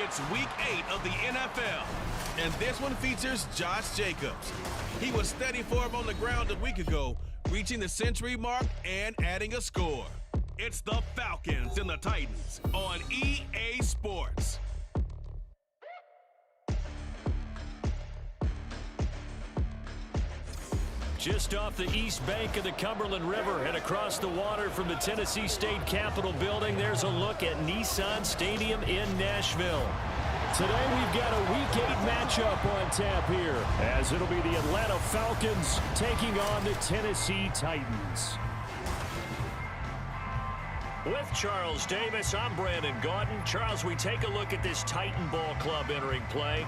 It's Week 8 of the NFL, and this one features Josh Jacobs. He was steady for him on the ground a week ago, reaching the century mark and adding a score. It's the Falcons and the Titans on EA Sports. Just off the east bank of the Cumberland River and across the water from the Tennessee State Capitol building, there's a look at Nissan Stadium in Nashville. Today we've got a Week 8 matchup on tap here, as it'll be the Atlanta Falcons taking on the Tennessee Titans. With Charles Davis, I'm Brandon Gaudin. Charles, we take a look at this Titan Ball Club entering play.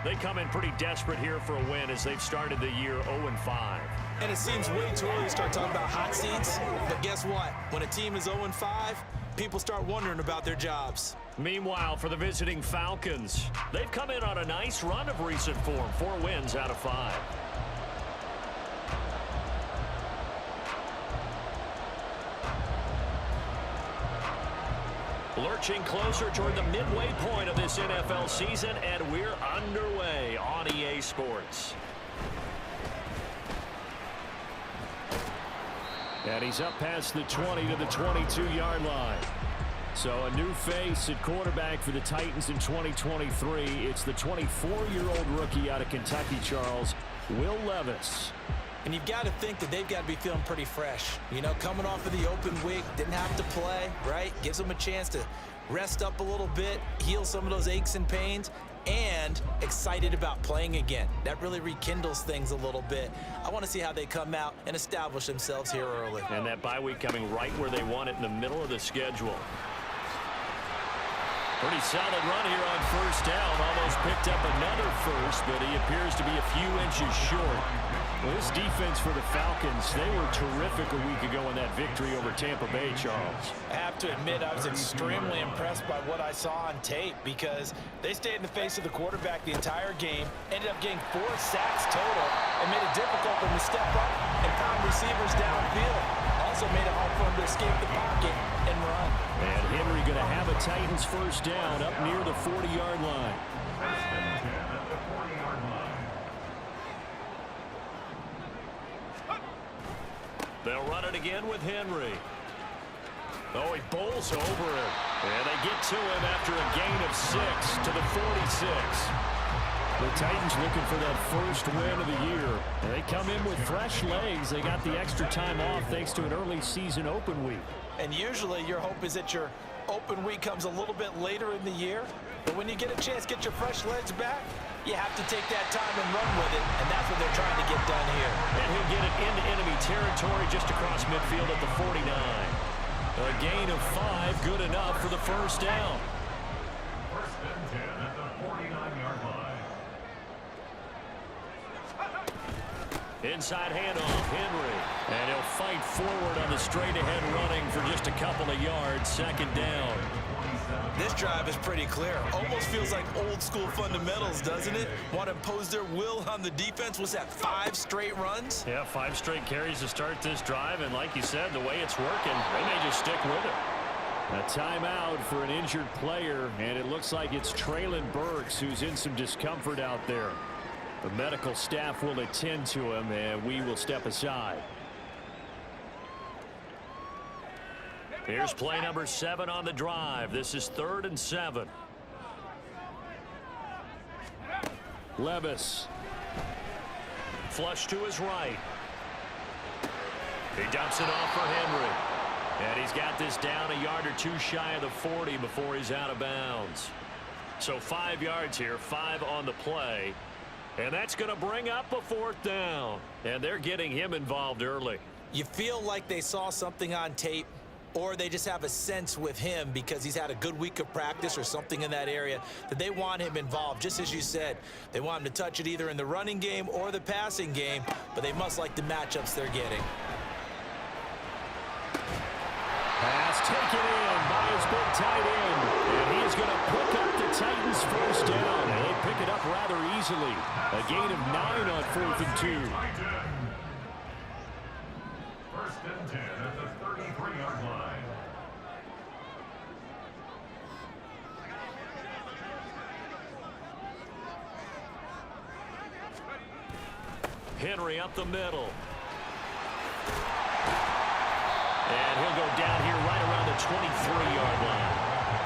They come in pretty desperate here for a win as they've started the year 0-5. And it seems way too early to start talking about hot seats. But guess what? When a team is 0-5, people start wondering about their jobs. Meanwhile, for the visiting Falcons, they've come in on a nice run of recent form. 4 wins out of 5. Lurching closer toward the midway point of this NFL season, and we're underway on EA Sports. And he's up past the 20 to the 22-yard line. So a new face at quarterback for the Titans in 2023. It's the 24-year-old rookie out of Kentucky, Charles, Will Levis. And you've got to think that they've got to be feeling pretty fresh. You know, coming off of the open week, didn't have to play, right? Gives them a chance to rest up a little bit, heal some of those aches and pains, and excited about playing again. That really rekindles things a little bit. I want to see how they come out and establish themselves here early. And that bye week coming right where they want it, in the middle of the schedule. Pretty solid run here on first down. Almost picked up another first, but he appears to be a few inches short. Well, this defense for the Falcons, they were terrific a week ago in that victory over Tampa Bay, Charles. I have to admit, I was extremely impressed by what I saw on tape because they stayed in the face of the quarterback the entire game, ended up getting 4 sacks total, and made it difficult for them to step up and find receivers downfield. Also made it hard for them to escape the pocket and run. And Henry going to have a Titans first down up near the 40-yard line. They'll run it again with Henry. Oh, he bowls over it. And they get to him after a gain of 6 to the 46. The Titans looking for that first win of the year. And they come in with fresh legs. They got the extra time off thanks to an early season open week. And usually your hope is that your open week comes a little bit later in the year. But when you get a chance to get your fresh legs back, you have to take that time and run with it, and that's what they're trying to get done here. And he'll get it into enemy territory just across midfield at the 49. A gain of 5, good enough for the first down. First and 10 at the 49-yard line. Inside handoff, Henry. And he'll fight forward on the straight-ahead running for just a couple of yards, second down. This drive is pretty clear. Almost feels like old-school fundamentals, doesn't it? Want to impose their will on the defense. Was that 5 straight runs? Yeah, 5 straight carries to start this drive, and like you said, the way it's working, they may just stick with it. A timeout for an injured player, and it looks like it's Traylon Burks who's in some discomfort out there. The medical staff will attend to him, and we will step aside. Here's play number 7 on the drive. This is 3rd and 7. Levis. Flush to his right. He dumps it off for Henry. And he's got this down a yard or 2 shy of the 40 before he's out of bounds. So 5 yards here, 5 on the play. And that's going to bring up a 4th down. And they're getting him involved early. You feel like they saw something on tape, or they just have a sense with him because he's had a good week of practice or something in that area that they want him involved. Just as you said, they want him to touch it either in the running game or the passing game, but they must like the matchups they're getting. Pass taken in by his big tight end. And he is going to pick up the Titans first down. And they pick it up rather easily. A gain of 9 on 4th and 2. First and 10 at the 33-yard line. Henry up the middle. And he'll go down here right around the 23-yard line.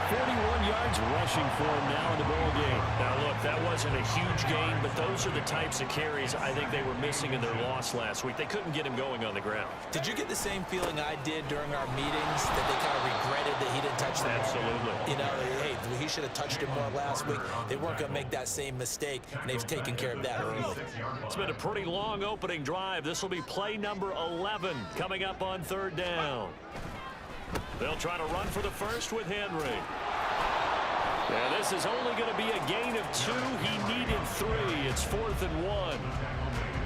41 yards rushing for him now in the ball game. Now, look, that wasn't a huge gain, but those are the types of carries I think they were missing in their loss last week. They couldn't get him going on the ground. Did you get the same feeling I did during our meetings, that they kind of regretted that he didn't touch the ball? Absolutely. You know, hey, he should have touched it more last week. They weren't going to make that same mistake, and they've taken care of that early. It's been a pretty long opening drive. This will be play number 11 coming up on third down. They'll try to run for the first with Henry. Yeah, this is only going to be a gain of 2. He needed 3. It's 4th and 1.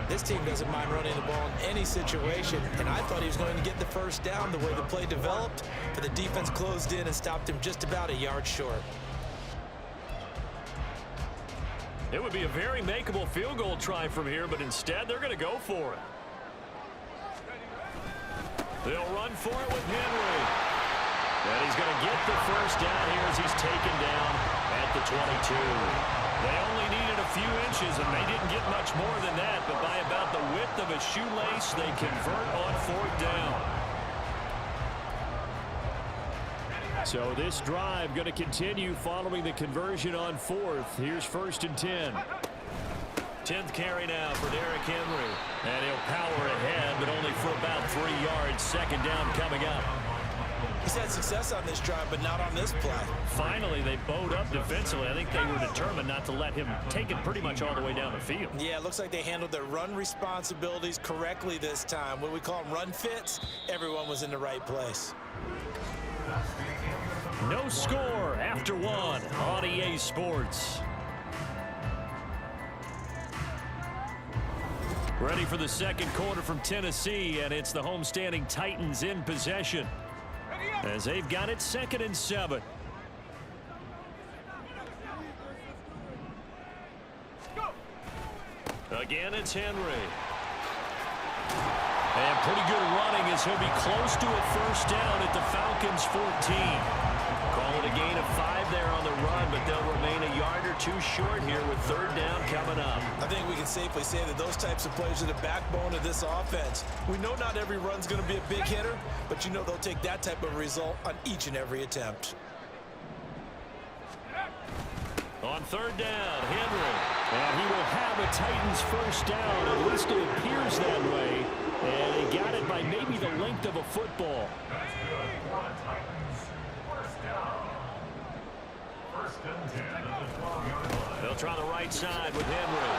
This team doesn't mind running the ball in any situation, and I thought he was going to get the first down the way the play developed, but the defense closed in and stopped him just about a yard short. It would be a very makeable field goal try from here, but instead they're going to go for it. They'll run for it with Henry. And he's going to get the first down here as he's taken down at the 22. They only needed a few inches, and they didn't get much more than that, but by about the width of a shoelace, they convert on 4th down. So this drive going to continue following the conversion on 4th. Here's 1st and 10. 10th carry now for Derrick Henry. And he'll power ahead, but only for about 3 yards. 2nd down coming up. He's had success on this drive, but not on this play. Finally, they bowed up defensively. I think they were determined not to let him take it pretty much all the way down the field. Yeah, it looks like they handled their run responsibilities correctly this time. When we call them run fits, everyone was in the right place. No score after 1 on EA Sports. Ready for the second quarter from Tennessee, and it's the homestanding Titans in possession as they've got it 2nd and 7. Again, it's Henry. And pretty good running as he'll be close to a first down at the Falcons' 14. Call it a gain of 5 there on the run, but they'll remain a yard or 2 short here with 3rd down coming up. I think we can safely say that those types of plays are the backbone of this offense. We know not every run's going to be a big hitter, but you know they'll take that type of result on each and every attempt. On 3rd down, Henry. And he will have a Titans first down. At least it appears that way. And he got it by maybe the length of a football. That's good for the Titans. First down. 1st and 10 at the 12-yard line. They'll try the right side with Henry.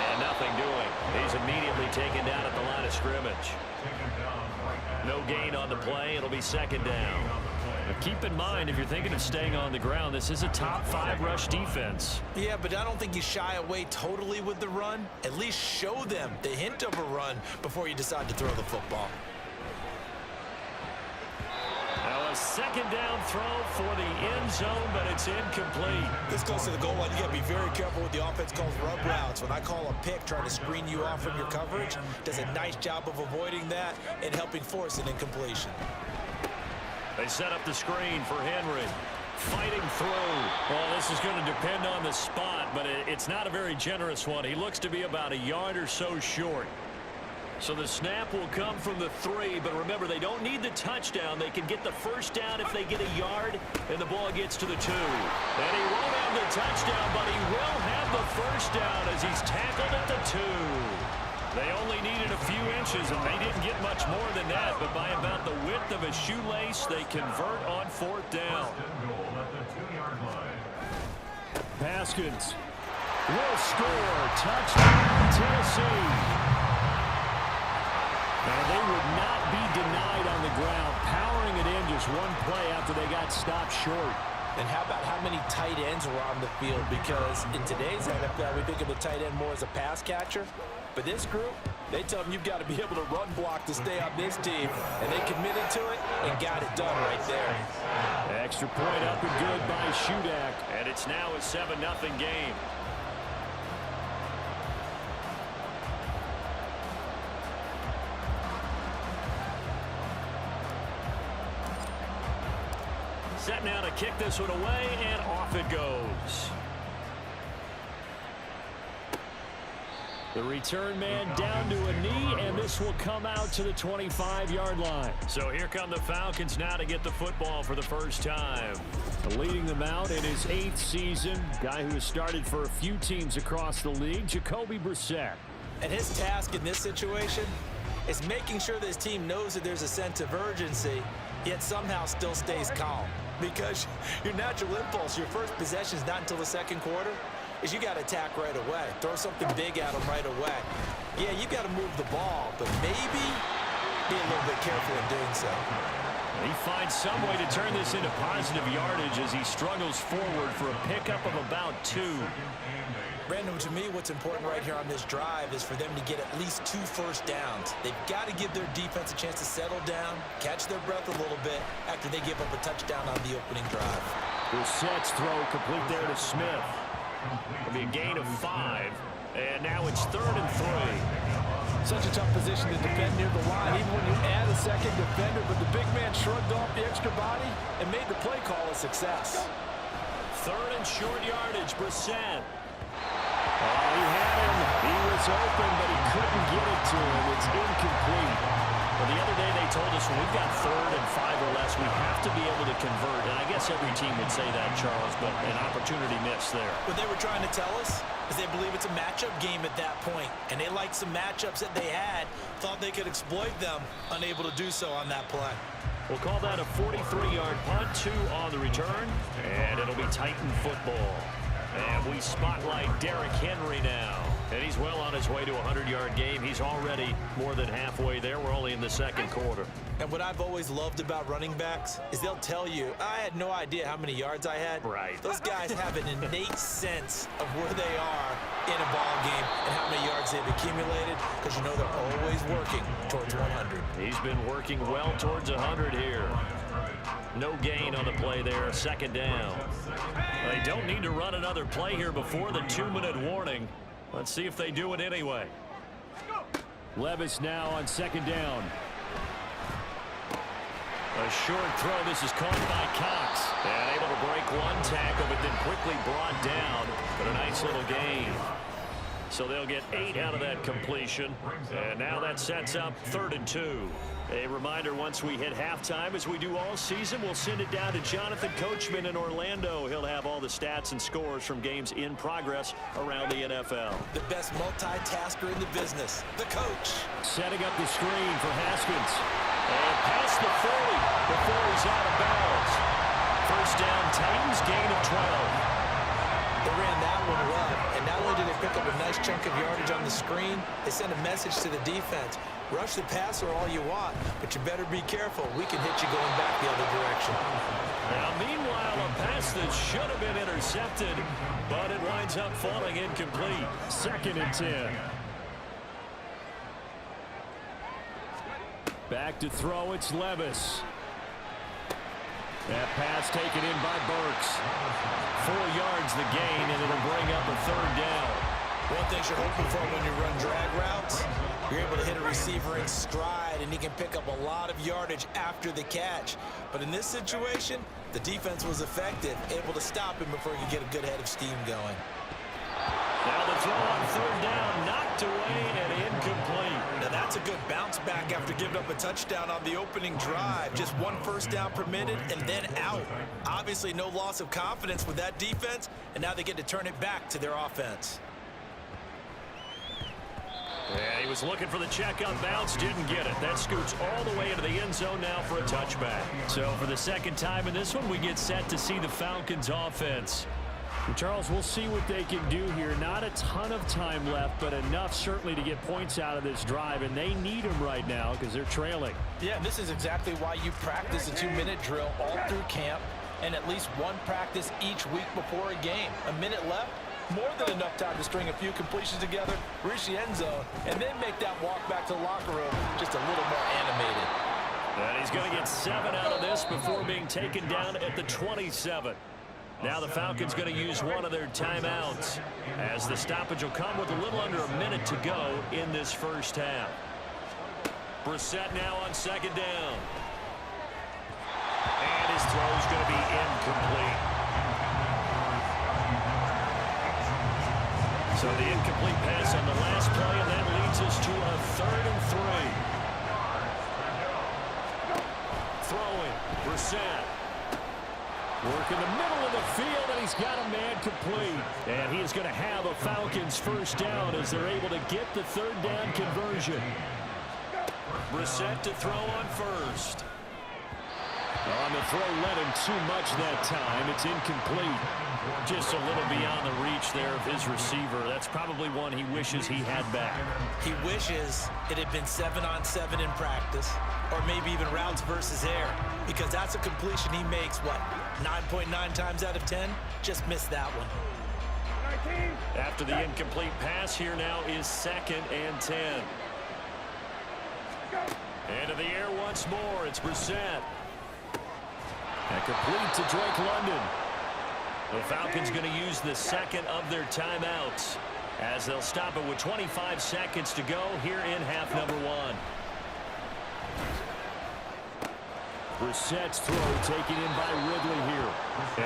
And nothing doing. He's immediately taken down at the line of scrimmage. No gain on the play. It'll be 2nd down. But keep in mind, if you're thinking of staying on the ground, this is a top 5 rush defense. Yeah, but I don't think you shy away totally with the run. At least show them the hint of a run before you decide to throw the football. Now a 2nd down throw for the end zone, but it's incomplete. This goes to the goal line. You got to be very careful with the offense calls rub routes. When I call a pick trying to screen you off from your coverage, does a nice job of avoiding that and helping force an incompletion. They set up the screen for Henry. Fighting through. Well, this is going to depend on the spot, but it's not a very generous one. He looks to be about a yard or so short. So the snap will come from the 3, but remember, they don't need the touchdown. They can get the first down if they get a yard, and the ball gets to the 2. And he won't have the touchdown, but he will have the first down as he's tackled at the 2. They only needed a few inches, and they didn't get much more than that, but by about the width of a shoelace, they convert on 4th down. Haskins will score. Touchdown, Tennessee. And they would not be denied on the ground, powering it in just one play after they got stopped short. And how about how many tight ends were on the field? Because in today's NFL, we think of the tight end more as a pass catcher. But this group, they tell them you've got to be able to run block to stay on this team. And they committed to it and got it done right there. Extra point up and good by Shudak. And it's now a 7-0 game. Set now to kick this one away, and off it goes. The return man down to a knee, and this will come out to the 25-yard line. So here come the Falcons now to get the football for the first time. Leading them out in his 8th season, guy who has started for a few teams across the league, Jacoby Brissett. And his task in this situation is making sure that his team knows that there's a sense of urgency, yet somehow still stays calm. Because your natural impulse, your first possession is not until the second quarter, is you got to attack right away. Throw something big at them right away. Yeah, you got to move the ball, but maybe be a little bit careful in doing so. He finds some way to turn this into positive yardage as he struggles forward for a pickup of about 2. Brandon, to me, what's important right here on this drive is for them to get at least 2 first downs. They've got to give their defense a chance to settle down, catch their breath a little bit after they give up a touchdown on the opening drive. Brissett's throw complete there to Smith. It'll be a gain of 5, and now it's 3rd and 3. Such a tough position to defend near the line, even when you add a second defender, but the big man shrugged off the extra body and made the play call a success. 3rd and short yardage, Brissett. Oh, he had him. He was open, but he couldn't get it to him. It's incomplete. Well, the other day they told us when we've got 3rd and 5 or less, we have to be able to convert. And I guess every team would say that, Charles, but an opportunity missed there. What they were trying to tell us is they believe it's a matchup game at that point, and they liked some matchups that they had, thought they could exploit them, unable to do so on that play. We'll call that a 43-yard punt, 2 on the return, and it'll be Titan football. And we spotlight Derrick Henry now. And he's well on his way to a 100-yard game. He's already more than halfway there. We're only in the second quarter. And what I've always loved about running backs is they'll tell you, I had no idea how many yards I had. Right. Those guys have an innate sense of where they are in a ball game and how many yards they've accumulated, because you know they're always working towards 100. He's been working well towards 100 here. No gain on the play there, 2nd down. They don't need to run another play here before the 2-minute warning. Let's see if they do it anyway. Levis now on 2nd down. A short throw. This is caught by Cox. And able to break one tackle, but then quickly brought down. But a nice little gain. So they'll get 8 out of that completion. And now that sets up 3rd and 2. A reminder, once we hit halftime, as we do all season, we'll send it down to Jonathan Coachman in Orlando. He'll have all the stats and scores from games in progress around the NFL. The best multitasker in the business, the coach. Setting up the screen for Haskins. And past the 40 before he's out of bounds. First down, Titans, gain of 12. They ran that one well, and not only did they pick up a nice chunk of yardage on the screen, they sent a message to the defense. Rush the passer all you want, but you better be careful. We can hit you going back the other direction. Now, meanwhile, a pass that should have been intercepted, but it winds up falling incomplete. 2nd and 10. Back to throw, it's Levis. That pass taken in by Burks. 4 yards the gain, and it'll bring up a 3rd down. One thing you're hoping for when you run drag routes, you're able to hit a receiver in stride, and he can pick up a lot of yardage after the catch. But in this situation, the defense was effective, able to stop him before he could get a good head of steam going. Now the throw on 3rd down, knocked away and incomplete. Now that's a good bounce back after giving up a touchdown on the opening drive. Just 1 first down permitted and then out. Obviously no loss of confidence with that defense, and now they get to turn it back to their offense. Yeah, he was looking for the check on bounce, didn't get it. That scoots all the way into the end zone now for a touchback. So for the 2nd time in this one, we get set to see the Falcons offense. Charles, we'll see what they can do here. Not a ton of time left, but enough certainly to get points out of this drive, and they need them right now because they're trailing. Yeah, this is exactly why you practice a 2-minute drill all through camp and at least 1 practice each week before a game. A minute left, more than enough time to string a few completions together, reach the end zone, and then make that walk back to the locker room just a little more animated. And he's going to get 7 out of this before being taken down at the 27. Now the Falcons going to use one of their timeouts as the stoppage will come with a little under a minute to go in this first half. Brissett now on 2nd down. And his throw is going to be incomplete. So the incomplete pass on the last play, and that leads us to a 3rd and 3. Throwing, Brissett. Work in the middle of the field, and he's got a man complete. And he is going to have a Falcons first down as they're able to get the 3rd down conversion. Brissett to throw on first. On the throw, led him too much that time. It's incomplete. Just a little beyond the reach there of his receiver. That's probably one he wishes he had back. He wishes it had been 7-on-7 in practice, or maybe even routes versus air, because that's a completion he makes, what, 9.9 times out of 10? Just missed that one. After the incomplete pass, here now is 2nd and 10. Into the air once more. It's Brissett. And complete to Drake London. The Falcons going to use the 2nd of their timeouts as they'll stop it with 25 seconds to go here in half number 1. Brissett's throw taken in by Ridley here.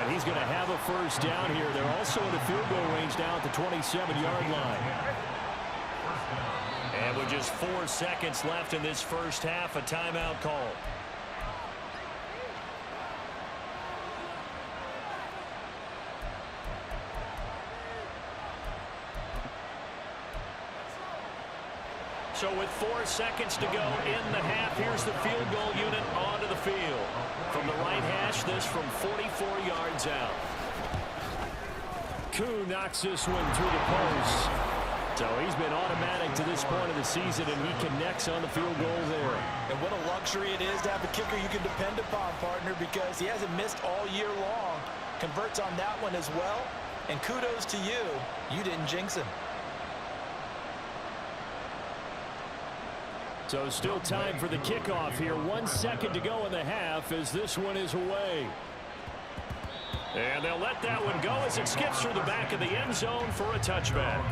And he's going to have a first down here. They're also in the field goal range now at the 27-yard line. And with just 4 seconds left in this first half, a timeout call. So with 4 seconds to go in the half, here's the field goal unit onto the field. From the right hash, this from 44 yards out. Koo knocks this one through the post. So he's been automatic to this point of the season, and he connects on the field goal there. And what a luxury it is to have a kicker you can depend upon, partner, because he hasn't missed all year long. Converts on that one as well. And kudos to you. You didn't jinx him. So still time for the kickoff here. 1 second to go in the half as this one is away. And they'll let that one go as it skips through the back of the end zone for a touchback.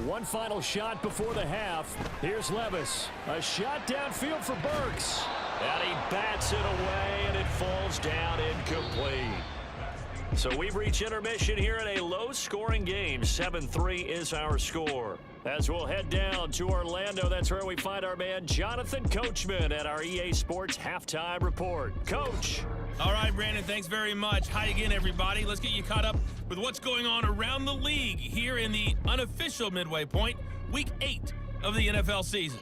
One final shot before the half. Here's Levis. A shot downfield for Burks. And he bats it away, and it falls down incomplete. So we've reached intermission here in a low-scoring game. 7-3 is our score. As we'll head down to Orlando, that's where we find our man Jonathan Coachman at our EA Sports Halftime Report. Coach. All right, Brandon, thanks very much. Hi again, everybody. Let's get you caught up with what's going on around the league here in the unofficial midway point, Week 8 of the NFL season.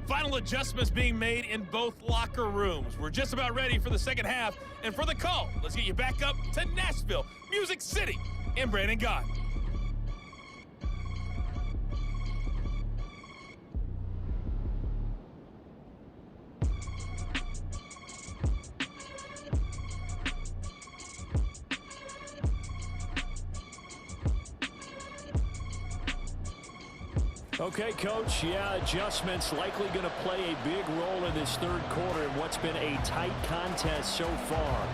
Final adjustments being made in both locker rooms. We're just about ready for the second half. And for the call, let's get you back up to Nashville, Music City, and Brandon Gott. Okay, Coach, yeah, adjustments likely going to play a big role in this third quarter in what's been a tight contest so far.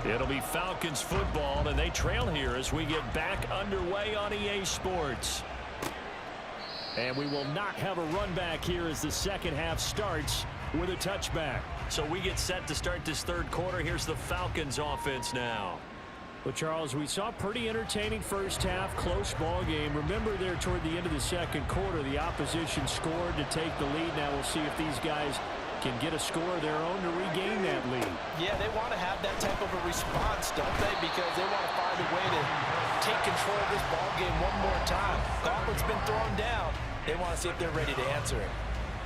It'll be Falcons football, and they trail here as we get back underway on EA Sports. And we will not have a run back here as the second half starts with a touchback. So we get set to start this third quarter. Here's the Falcons offense now. Well, Charles, we saw a pretty entertaining first half, close ball game. Remember there toward the end of the second quarter, the opposition scored to take the lead. Now we'll see if these guys can get a score of their own to regain that lead. Yeah, they want to have that type of a response, don't they? Because they want to find a way to take control of this ball game one more time. Gauntlet's been thrown down. They want to see if they're ready to answer it.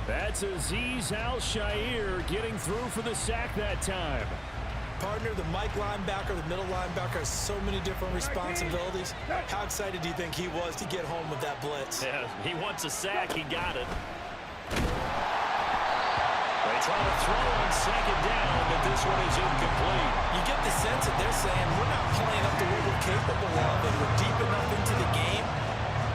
That's Azeez Al-Shaair getting through for the sack that time. Partner, the Mike linebacker, the middle linebacker has so many different responsibilities. How excited do you think he was to get home with that blitz? Yeah, he wants a sack. He got it. They try to throw on second down, but this one is incomplete. You get the sense that they're saying we're not playing up to what we're capable of, and we're deep enough into the game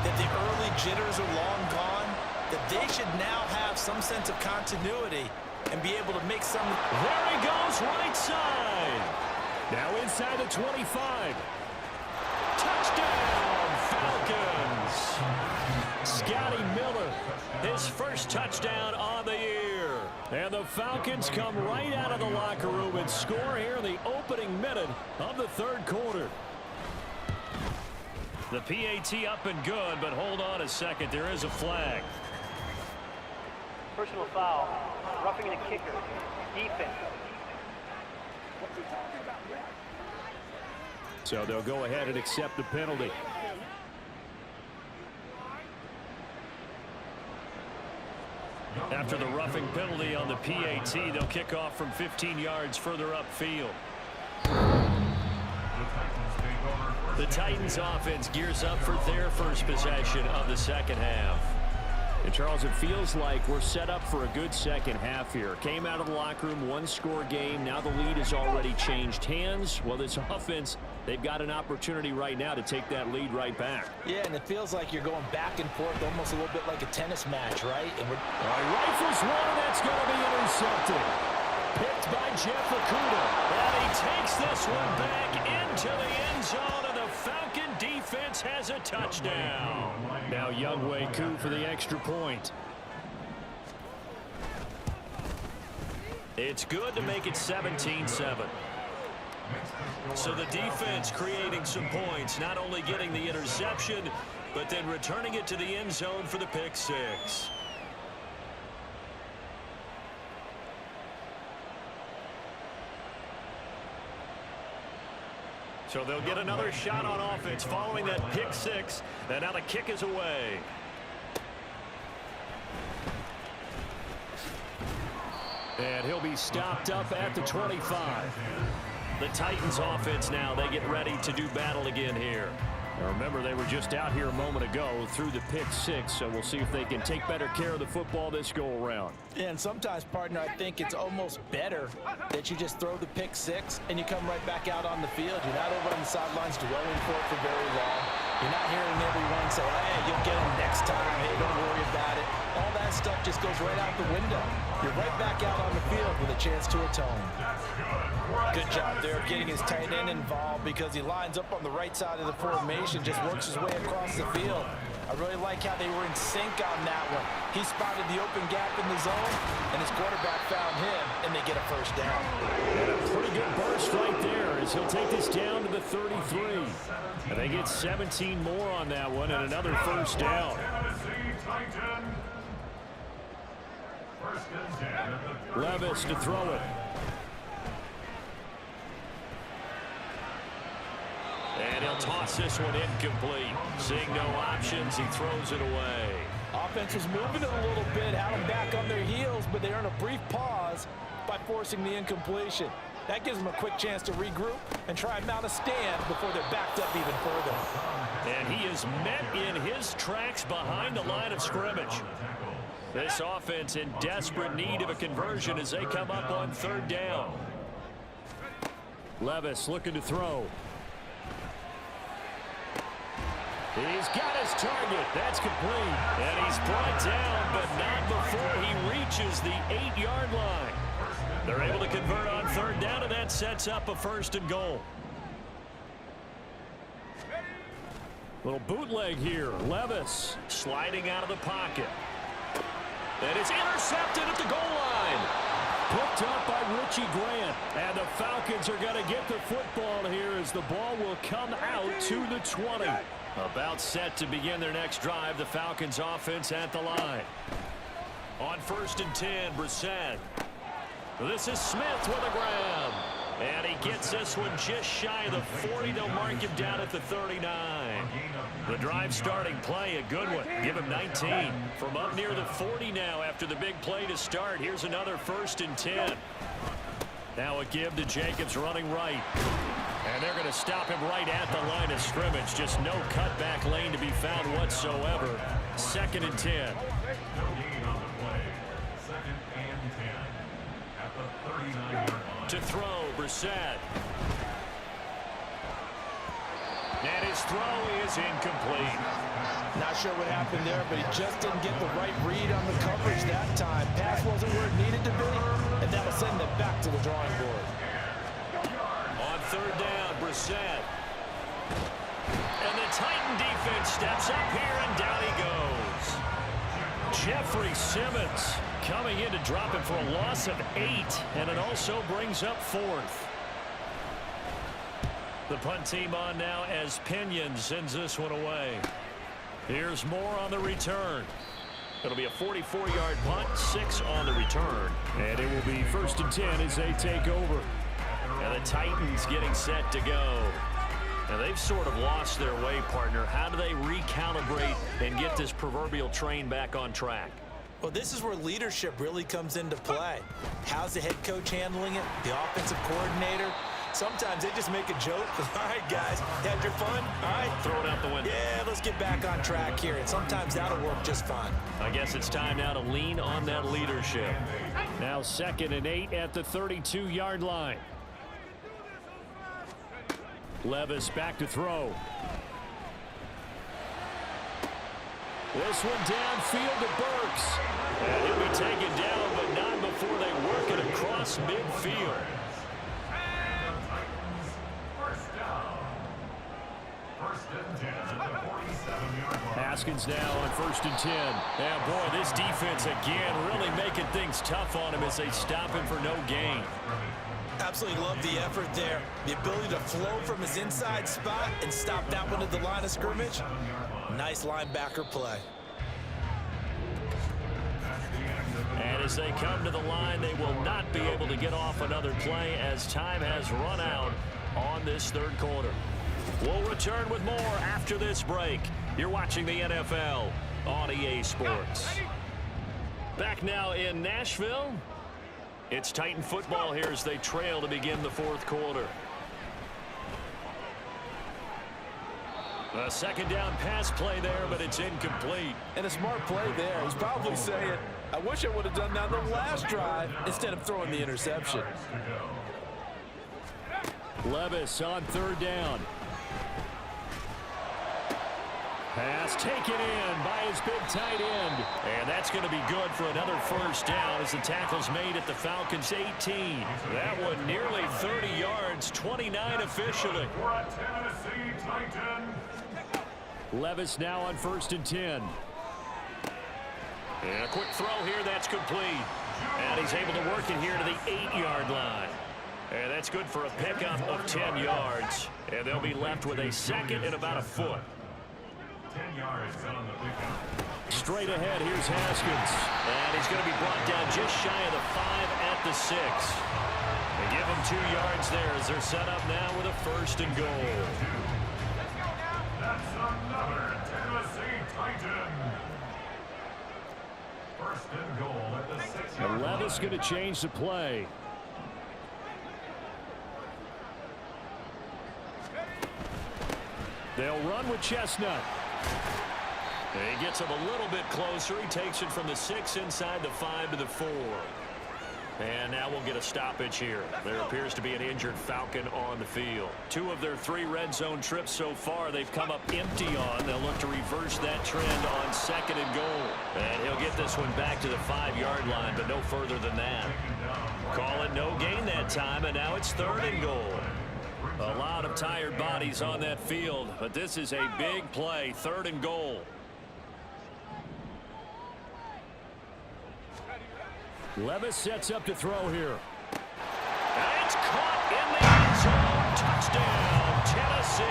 that the early jitters are long gone, that they should now have some sense of continuity and be able to make some. There he goes, right side. Now inside the 25. Touchdown, Falcons. Scotty Miller, his first touchdown on the year. And the Falcons come right out of the locker room and score here in the opening minute of the third quarter. The PAT up and good, but hold on a second. There is a flag. Personal foul, roughing the kicker, defense. So they'll go ahead and accept the penalty. After the roughing penalty on the PAT, they'll kick off from 15 yards further upfield. The Titans offense gears up for their first possession of the second half. And Charles, it feels like we're set up for a good second half here. Came out of the locker room, one-score game. Now the lead has already changed hands. Well, this offense, they've got an opportunity right now to take that lead right back. Yeah, and it feels like you're going back and forth almost a little bit like a tennis match, right? And we're rifles one, that's going to be intercepted. Picked by Jeff Okudah. And he takes this one back into the end zone, and the Falcon defense has a touchdown. Now Younghoe Koo for the extra point. It's good to make it 17-7. So the defense creating some points, not only getting the interception, but then returning it to the end zone for the pick six. So they'll get another shot on offense following that pick six. And now the kick is away. And he'll be stopped up at the 25. The Titans offense now, they get ready to do battle again here. Now remember, they were just out here a moment ago through the pick six, so we'll see if they can take better care of the football this go-around. Yeah, and sometimes, partner, I think it's almost better that you just throw the pick six and you come right back out on the field. You're not over on the sidelines dwelling for it for very long. You're not hearing everyone say, hey, you'll get them next time. Hey, don't worry about it. All that stuff just goes right out the window. You're right back out on the field with a chance to atone. Good job there of getting his tight end involved because he lines up on the right side of the formation, just works his way across the field. I really like how they were in sync on that one. He spotted the open gap in the zone, and his quarterback found him, and they get a first down. And a pretty good burst right there as he'll take this down to the 33. And they get 17 more on that one and another first down. Levis to throw it. And he'll toss this one incomplete. Seeing no options, he throws it away. Offense was moving it a little bit, had them back on their heels, but they earn a brief pause by forcing the incompletion. That gives them a quick chance to regroup and try and mount a stand before they're backed up even further. And he is met in his tracks behind the line of scrimmage. This offense in desperate need of a conversion as they come up on third down. Levis looking to throw. He's got his target. That's complete. And he's brought down, but not before he reaches the 8-yard line. They're able to convert on third down, and that sets up a 1st and goal. Little bootleg here. Levis Sliding out of the pocket. And it's intercepted at the goal line. picked up by Richie Grant. And the Falcons are going to get the football here as the ball will come out to the 20. About set to begin their next drive. The Falcons offense at the line. On 1st and 10, Brissett. This is Smith with a grab. And he gets this one just shy of the 40. They'll mark him down at the 39. The drive starting play, a good one. Give him 19. From up near the 40 now after the big play to start. Here's another 1st and 10. Now a give to Jacobs running right. And they're going to stop him right at the line of scrimmage. Just no cutback lane to be found whatsoever. 2nd and 10. No gain on the play. 2nd and 10 at the 39-yard line. To throw, Brissett. And his throw is incomplete. Not sure what happened there, but he just didn't get the right read on the coverage that time. Pass wasn't where it needed to be, and that'll send them back to the drawing board. On 3rd down, Brissett. And the Titan defense steps up here, and down he goes. Jeffrey Simmons coming in to drop him for a loss of 8, and it also brings up 4th. The punt team on now as Pinion sends this one away. Here's more on the return. It'll be a 44-yard punt, 6 on the return. And it will be 1st and 10 as they take over. And the Titans getting set to go. Now they've sort of lost their way, partner. How do they recalibrate and get this proverbial train back on track? Well, this is where leadership really comes into play. How's the head coach handling it? The offensive coordinator? Sometimes they just make a joke. All right, guys, had your fun? All right. Throw it out the window. Yeah, let's get back on track here. And sometimes that'll work just fine. I guess it's time now to lean on that leadership. Now 2nd and 8 at the 32-yard line. Levis back to throw. This one downfield to Burks. And he'll be taken down, but not before they work it across midfield. Haskins now on 1st and 10. Yeah, boy, this defense again really making things tough on him as they stop him for no gain. Absolutely love the effort there. The ability to flow from his inside spot and stop that one at the line of scrimmage. Nice linebacker play. And as they come to the line, they will not be able to get off another play as time has run out on this 3rd quarter. We'll return with more after this break. You're watching the NFL on EA Sports. Back now in Nashville. It's Titan football here as they trail to begin the 4th quarter. A 2nd down pass play there, but it's incomplete. And a smart play there. He's probably saying, I wish I would have done that the last drive instead of throwing the interception. Levis on 3rd down. Pass taken in by his big tight end. And that's going to be good for another 1st down as the tackle's made at the Falcons' 18. That one nearly 30 yards, 29 officially. For a Tennessee Titan. Levis now on 1st and 10. And a quick throw here, that's complete. And he's able to work it here to the 8-yard line. And that's good for a pickup of 10 yards. And they'll be left with a 2nd and about a foot. 10 yards on the pickup. Straight ahead, here's Haskins. And he's going to be brought down just shy of the 5 at the 6. They give him 2 yards there as they're set up now with a 1st and goal. That's another Tennessee Titan. 1st and goal at the 6-yard And line. Levis going to change the play. They'll run with Chestnut. He gets him a little bit closer. He takes it from the 6 inside the 5 to the 4. And now we'll get a stoppage here. There appears to be an injured Falcon on the field. 2 of their 3 red zone trips so far they've come up empty on. They'll look to reverse that trend on 2nd and goal. And he'll get get this one back to the 5-yard line, but no further than that. Call it no gain that time, and now it's 3rd and goal. A lot of tired bodies on that field, but this is a big play, 3rd and goal. Levis sets up to throw here. And it's caught in the end zone. Touchdown, Tennessee.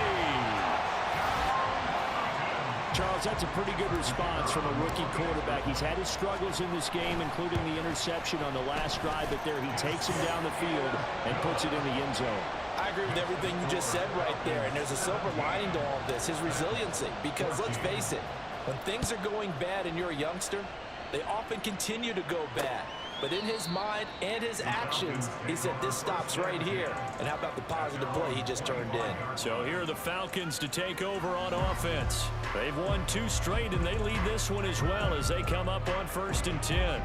Charles, that's a pretty good response from a rookie quarterback. He's had his struggles in this game, including the interception on the last drive, but there he takes him down the field and puts it in the end zone. I agree with everything you just said right there, and there's a silver lining to all of this, his resiliency. Because let's face it, when things are going bad and you're a youngster, they often continue to go bad. But in his mind and his actions, he said, this stops right here. And how about the positive play he just turned in? So here are the Falcons to take over on offense. They've won 2 straight, and they lead this one as well as they come up on 1st and 10.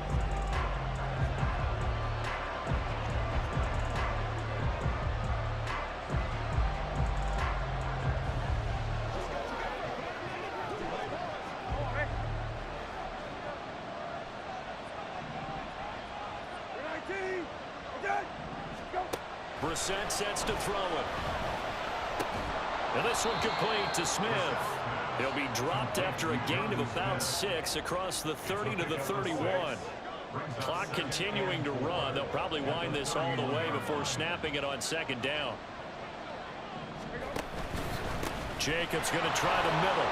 Brissett sets to throw it. And this one complete to Smith. He'll be dropped after a gain of about 6 across the 30 to the 31. Clock continuing to run. They'll probably wind this all the way before snapping it on 2nd down. Jacobs going to try the middle.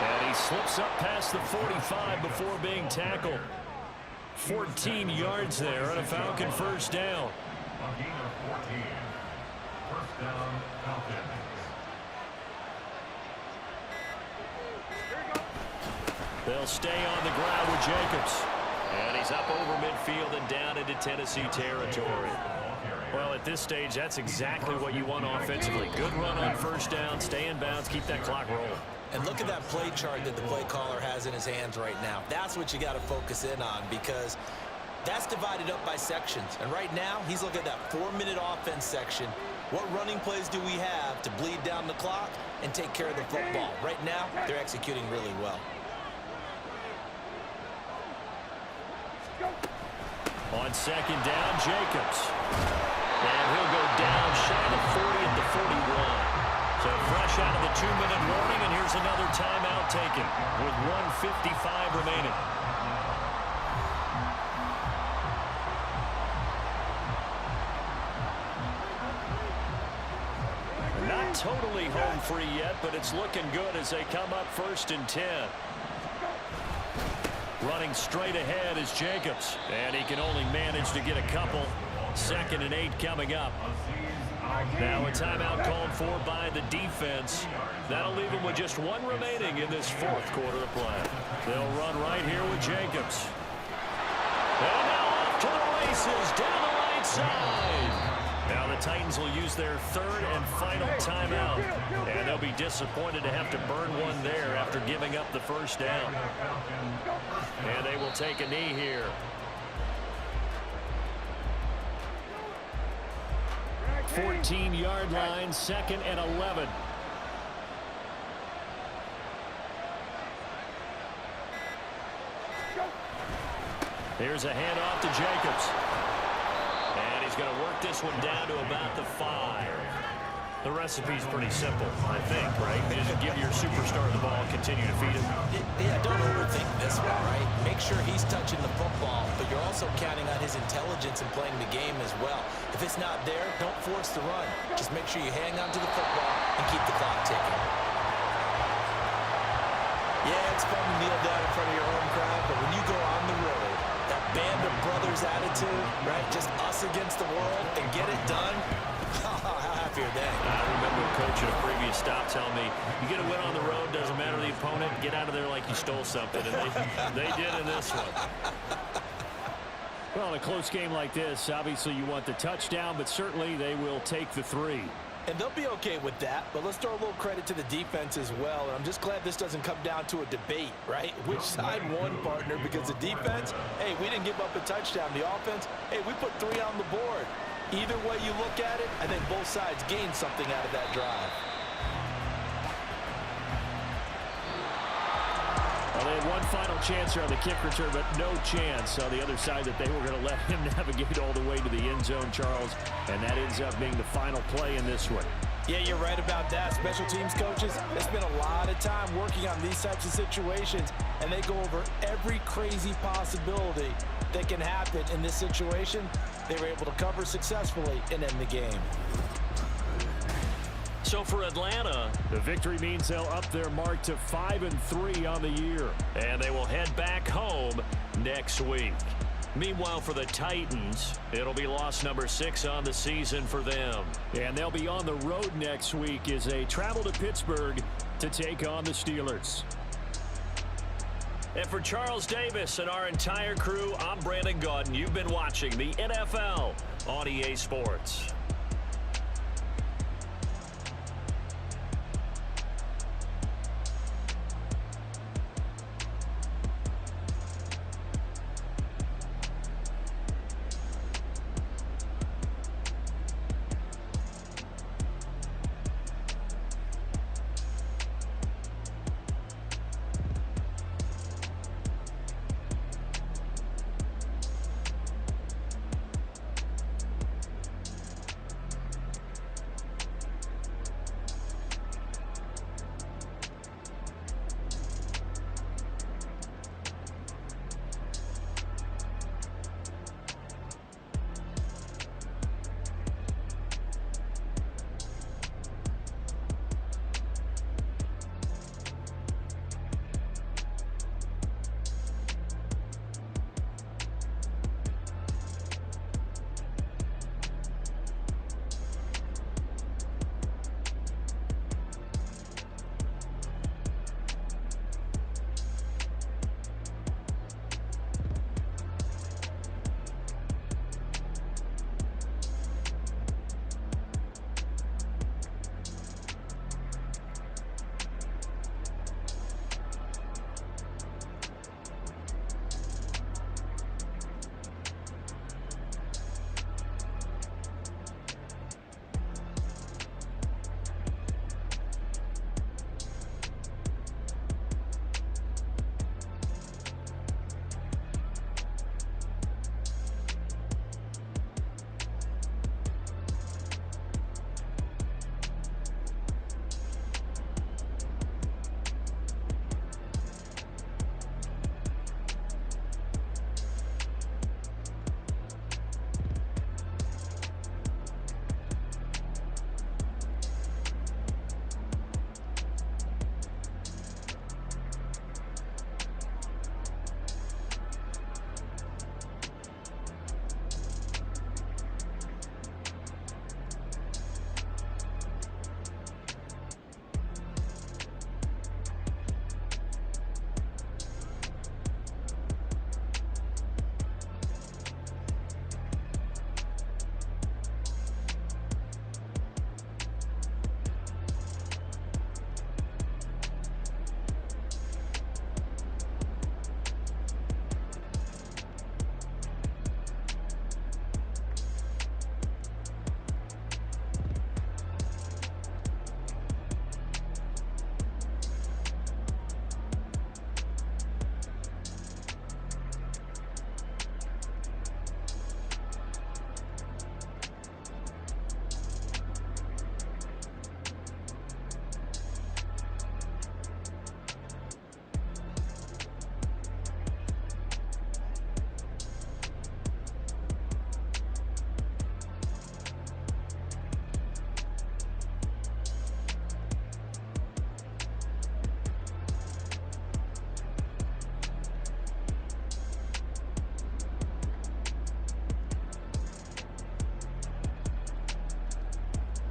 And he slips up past the 45 before being tackled. 14 yards there on a Falcon 1st down. A gain of 14. 1st down, Falcons. They'll stay on the ground with Jacobs. And he's up over midfield and down into Tennessee territory. Well, at this stage, that's exactly what you want offensively. Good run on 1st down, stay in bounds, keep that clock rolling. And look at that play chart that the play caller has in his hands right now. That's what you got to focus in on, because that's divided up by sections. And right now, he's looking at that 4-minute offense section. What running plays do we have to bleed down the clock and take care of the football? Right now, they're executing really well. On 2nd down, Jacobs. And he'll go down shy of 40 at the 41. So fresh out of the 2-minute warning, and here's another timeout taken with 1:55 remaining. Not totally home free yet, but it's looking good as they come up 1st and 10. Running straight ahead is Jacobs, and he can only manage to get a couple. 2nd and 8 coming up. Now a timeout called for by the defense. That'll leave them with just 1 remaining in this 4th quarter of play. They'll run right here with Jacobs. And now off to the races down the right side. Now the Titans will use their 3rd and final timeout. And they'll be disappointed to have to burn one there after giving up the 1st down. And they will take a knee here. 14-yard line, 2nd and 11. Here's a handoff to Jacobs. And he's going to work this one down to about the 5. The recipe's pretty simple, I think, right? You just give your superstar the ball and continue to feed him. Yeah, don't overthink this one, right? Make sure he's touching the football, but you're also counting on his intelligence in playing the game as well. If it's not there, don't force the run. Just make sure you hang on to the football and keep the clock ticking. Yeah, it's fun to kneel down in front of your home crowd, but when you go on the road, that band of brothers attitude, right? Just us against the world and get it done. How happy are they? I remember a coach at a previous stop telling me, you get a win on the road, doesn't matter the opponent, get out of there like you stole something. And they did in this one. Well, in a close game like this, obviously you want the touchdown, but certainly they will take the 3. And they'll be okay with that, but let's throw a little credit to the defense as well. And I'm just glad this doesn't come down to a debate, right? Which side won, partner? Because the defense, hey, we didn't give up a touchdown. The offense, hey, we put 3 on the board. Either way you look at it, I think both sides gained something out of that drive. A Well, they had one final chance here on the kick return, but no chance on the other side that they were going to let him navigate all the way to the end zone, Charles. And that ends up being the final play in this one. Yeah, you're right about that. Special teams coaches, they spend a lot of time working on these types of situations, and they go over every crazy possibility that can happen in this situation. They were able to cover successfully and end the game. So for Atlanta, the victory means they'll up their mark to 5-3 on the year. and they will head back home next week. Meanwhile, for the Titans, it'll be loss number 6 on the season for them. And they'll be on the road next week as they travel to Pittsburgh to take on the Steelers. And for Charles Davis and our entire crew, I'm Brandon Gaudin. You've been watching the NFL on EA Sports.